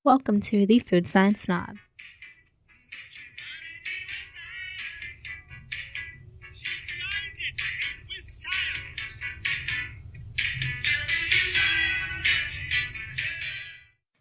Welcome to the Food Science Snob.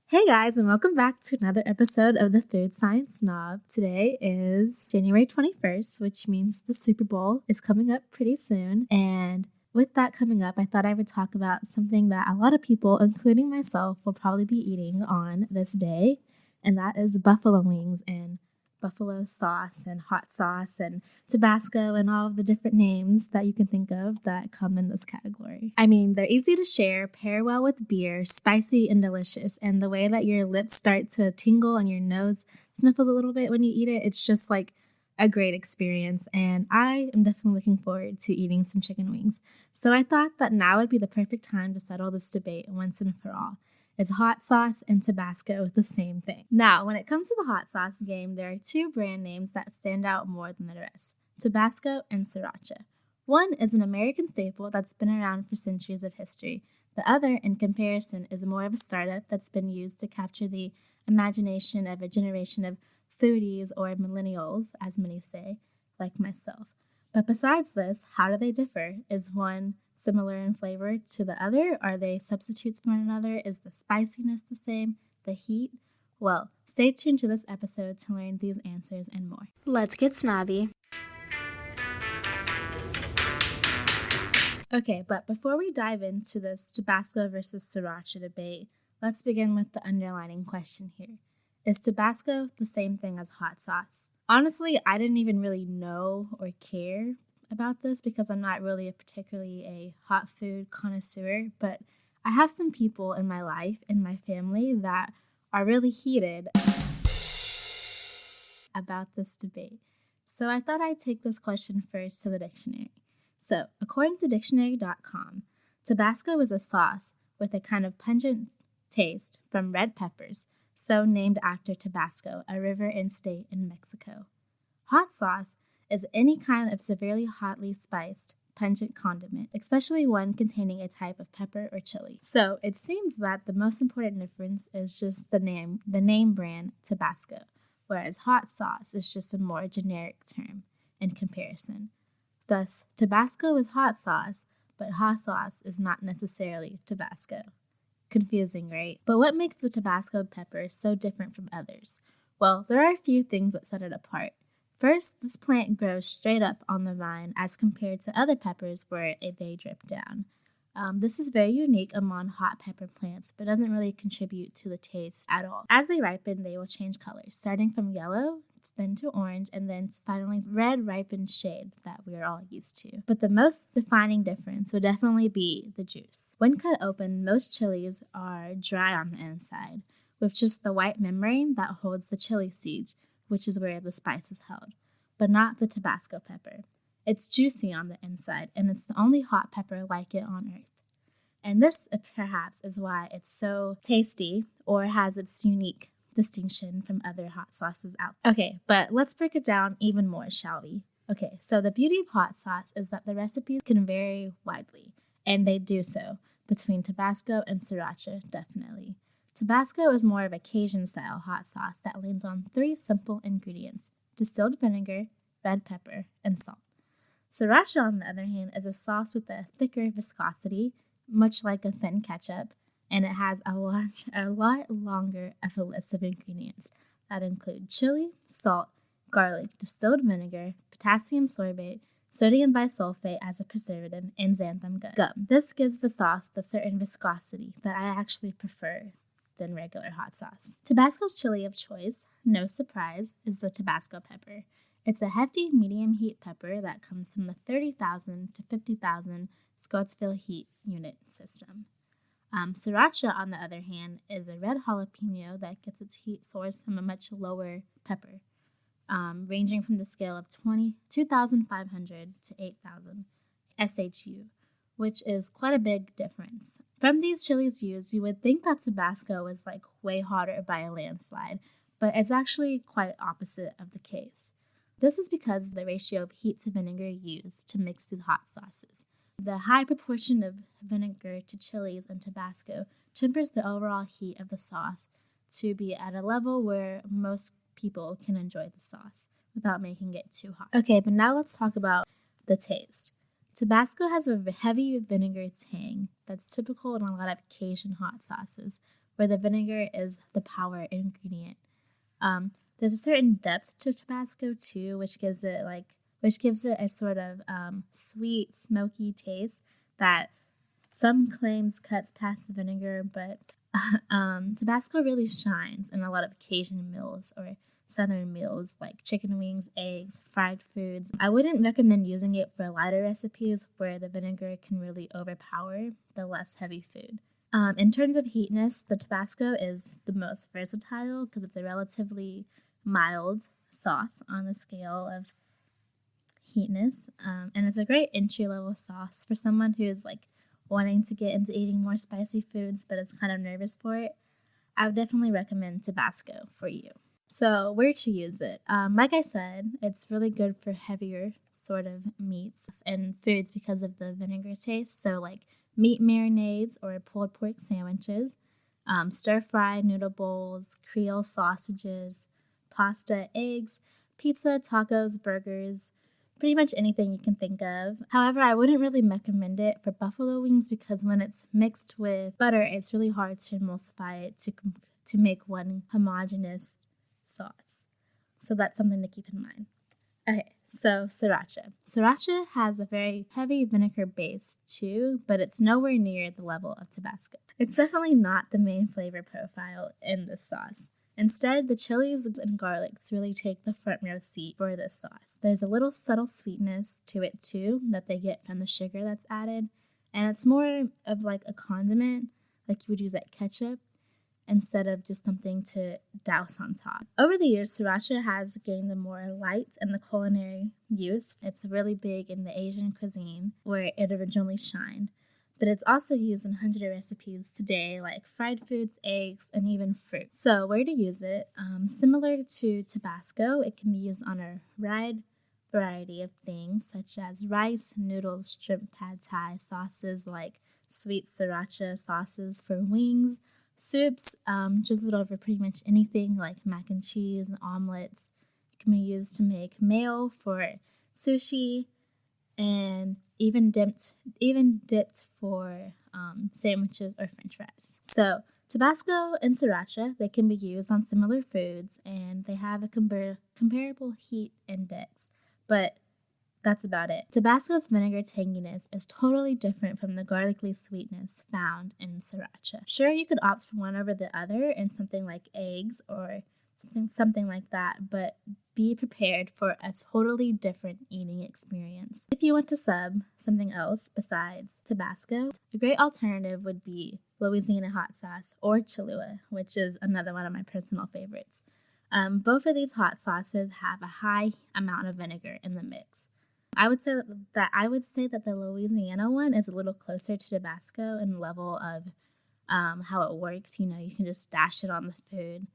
Hey guys, and welcome back to another episode of the Food Science Snob. Today is January 21st, which means the Super Bowl is coming up pretty soon. And with that coming up, I thought I would talk about something that a lot of people, including myself, will probably be eating on this day. And that is buffalo wings and buffalo sauce and hot sauce and Tabasco and all of the different names that you can think of that come in this category. I mean, they're easy to share, pair well with beer, spicy and delicious, and the way that your lips start to tingle and your nose sniffles a little bit when you eat it, it's just like a great experience, and I am definitely looking forward to eating some chicken wings. So I thought that now would be the perfect time to settle this debate once and for all. Is hot sauce and Tabasco the same thing? Now, when it comes to the hot sauce game, there are two brand names that stand out more than the rest, Tabasco and Siracha. One is an American staple that's been around for centuries of history. The other, in comparison, is more of a startup that's been used to capture the imagination of a generation of foodies or millennials, as many say, like myself. But besides this, how do they differ? Is one similar in flavor to the other? Are they substitutes for one another? Is the spiciness the same? The heat? Well, stay tuned to this episode to learn these answers and more. Let's get snobby. Okay, but before we dive into this Tabasco versus Sriracha debate, let's begin with the underlining question here. Is Tabasco the same thing as hot sauce? Honestly, I didn't even really know or care about this because I'm not really particularly a hot food connoisseur, but I have some people in my life, in my family, that are really heated about this debate. So I thought I'd take this question first to the dictionary. So, according to dictionary.com, Tabasco is a sauce with a kind of pungent taste from red peppers, so named after Tabasco, a river and state in Mexico. Hot sauce is any kind of severely hotly spiced, pungent condiment, especially one containing a type of pepper or chili. So it seems that the most important difference is just the name brand Tabasco, whereas hot sauce is just a more generic term in comparison. Thus, Tabasco is hot sauce, but hot sauce is not necessarily Tabasco. Confusing, right? But what makes the Tabasco pepper so different from others? Well, there are a few things that set it apart. First, this plant grows straight up on the vine as compared to other peppers where they drip down. This is very unique among hot pepper plants, but doesn't really contribute to the taste at all. As they ripen, they will change colors, starting from yellow, then to orange, and then finally red ripened shade that we are all used to. But the most defining difference would definitely be the juice. When cut open, most chilies are dry on the inside, with just the white membrane that holds the chili seed, which is where the spice is held, but not the Tabasco pepper. It's juicy on the inside, and it's the only hot pepper like it on earth. And this, perhaps, is why it's so tasty or has its unique distinction from other hot sauces out there. Okay, but let's break it down even more, shall we? Okay, so the beauty of hot sauce is that the recipes can vary widely, and they do so, between Tabasco and Sriracha, definitely. Tabasco is more of a Cajun-style hot sauce that leans on three simple ingredients: distilled vinegar, red pepper, and salt. Sriracha, on the other hand, is a sauce with a thicker viscosity, much like a thin ketchup, and it has a lot longer of a list of ingredients that include chili, salt, garlic, distilled vinegar, potassium sorbate, sodium bisulfate as a preservative, and xanthan gum. This gives the sauce the certain viscosity that I actually prefer than regular hot sauce. Tabasco's chili of choice, no surprise, is the Tabasco pepper. It's a hefty medium heat pepper that comes from the 30,000 to 50,000 Scottsville heat unit system. Sriracha, on the other hand, is a red jalapeno that gets its heat source from a much lower pepper, ranging from the scale of 2,500 to 8,000 SHU, which is quite a big difference. From these chilies used, you would think that Tabasco is like way hotter by a landslide, but it's actually quite opposite of the case. This is because of the ratio of heat to vinegar used to mix these hot sauces. The high proportion of vinegar to chilies and Tabasco tempers the overall heat of the sauce to be at a level where most people can enjoy the sauce without making it too hot. Okay, but now let's talk about the taste. Tabasco has a heavy vinegar tang that's typical in a lot of Cajun hot sauces, where the vinegar is the power ingredient. There's a certain depth to Tabasco too, which gives it a sort of sweet, smoky taste that some claims cuts past the vinegar, but Tabasco really shines in a lot of Cajun meals or Southern meals like chicken wings, eggs, fried foods. I wouldn't recommend using it for lighter recipes where the vinegar can really overpower the less heavy food. In terms of heatness, the Tabasco is the most versatile because it's a relatively mild sauce on the scale of heatness, and it's a great entry-level sauce for someone who is wanting to get into eating more spicy foods but is kind of nervous for it. I would definitely recommend Tabasco for you. So where to use it? Like I said, it's really good for heavier sort of meats and foods because of the vinegar taste. So meat marinades or pulled pork sandwiches, stir-fried noodle bowls, Creole sausages, pasta, eggs, pizza, tacos, burgers, pretty much anything you can think of. However, I wouldn't really recommend it for buffalo wings because when it's mixed with butter, it's really hard to emulsify it to make one homogeneous sauce. So that's something to keep in mind. Okay, so Siracha. Siracha has a very heavy vinegar base too, but it's nowhere near the level of Tabasco. It's definitely not the main flavor profile in this sauce. Instead, the chilies and garlics really take the front row seat for this sauce. There's a little subtle sweetness to it too that they get from the sugar that's added, and it's more of a condiment, like you would use ketchup, instead of just something to douse on top. Over the years, Siracha has gained a more light in the culinary use. It's really big in the Asian cuisine where it originally shined. But it's also used in hundreds of recipes today, like fried foods, eggs, and even fruit. So where to use it? Similar to Tabasco, it can be used on a wide variety of things, such as rice, noodles, shrimp pad thai, sauces like sweet sriracha sauces for wings, soups, drizzled over pretty much anything like mac and cheese and omelets. It can be used to make mayo for sushi, and even dipped for sandwiches or french fries. So Tabasco and Sriracha, they can be used on similar foods, and they have a comparable heat index, but that's about it. Tabasco's vinegar tanginess is totally different from the garlicky sweetness found in Sriracha. Sure, you could opt for one over the other in something like eggs or something like that, but be prepared for a totally different eating experience. If you want to sub something else besides Tabasco, a great alternative would be Louisiana hot sauce or Cholula, which is another one of my personal favorites. Both of these hot sauces have a high amount of vinegar in the mix. I would say that the Louisiana one is a little closer to Tabasco in the level of how it works. You can just dash it on the food.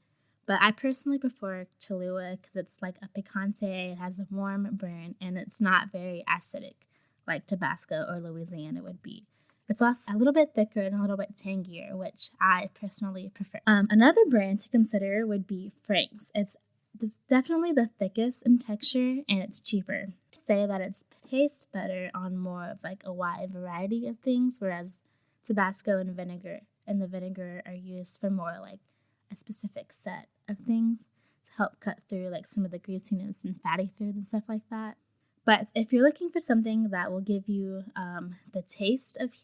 But I personally prefer Cholula because it's like a picante, it has a warm burn, and it's not very acidic like Tabasco or Louisiana would be. It's also a little bit thicker and a little bit tangier, which I personally prefer. Another brand to consider would be Frank's. It's definitely the thickest in texture, and it's cheaper. Say that it tastes better on more of a wide variety of things, whereas Tabasco and the vinegar are used for more a specific set of things to help cut through some of the greasiness and fatty food and stuff like that. But if you're looking for something that will give you the taste of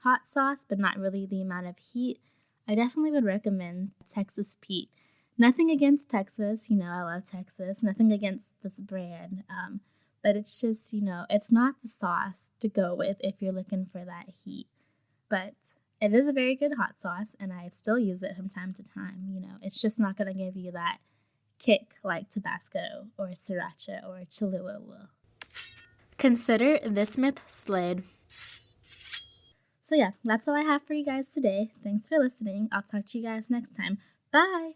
hot sauce, but not really the amount of heat, I definitely would recommend Texas Pete. Nothing against Texas, I love Texas. Nothing against this brand, but it's just, it's not the sauce to go with if you're looking for that heat. But it is a very good hot sauce, and I still use it from time to time. It's just not going to give you that kick like Tabasco or Sriracha or Cholula will. Consider this myth slid. So yeah, that's all I have for you guys today. Thanks for listening. I'll talk to you guys next time. Bye!